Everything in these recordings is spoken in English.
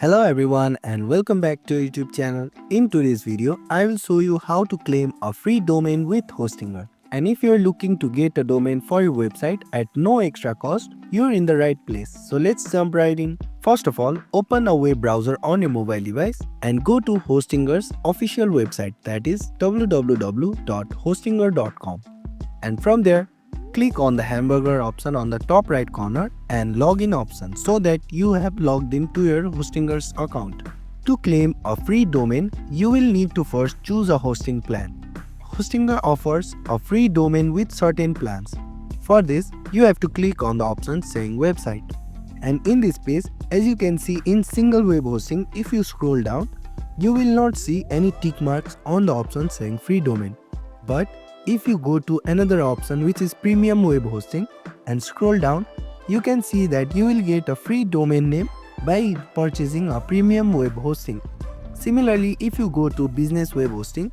Hello everyone and welcome back to our YouTube channel. In today's video, I will show you how to claim a free domain with Hostinger. And if you're looking to get a domain for your website at no extra cost, you're in the right place. So let's jump right in. First of all, open a web browser on your mobile device and go to Hostinger's official website, that is www.hostinger.com. And from there, click on the hamburger option on the top right corner and login option so that you have logged into your Hostinger's account. To claim a free domain, you will need to first choose a hosting plan. Hostinger offers a free domain with certain plans. For this, you have to click on the option saying website. And in this page, as you can see in single web hosting, if you scroll down, you will not see any tick marks on the option saying free domain. But if you go to another option which is premium web hosting and scroll down, you can see that you will get a free domain name by purchasing a premium web hosting. Similarly, if you go to business web hosting,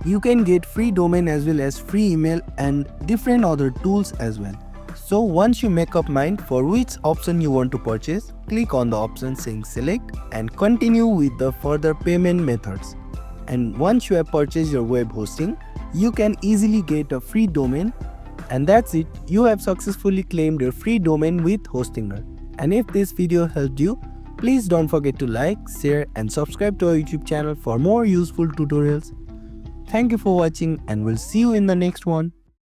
you can get free domain as well as free email and different other tools as well. So once you make up mind for which option you want to purchase, click on the option saying select and continue with the further payment methods. And once you have purchased your web hosting, you can easily get a free domain, and that's it. You have successfully claimed your free domain with Hostinger. And if this video helped you, please don't forget to like, share and subscribe to our YouTube channel for more useful tutorials. Thank you for watching and we'll see you in the next one.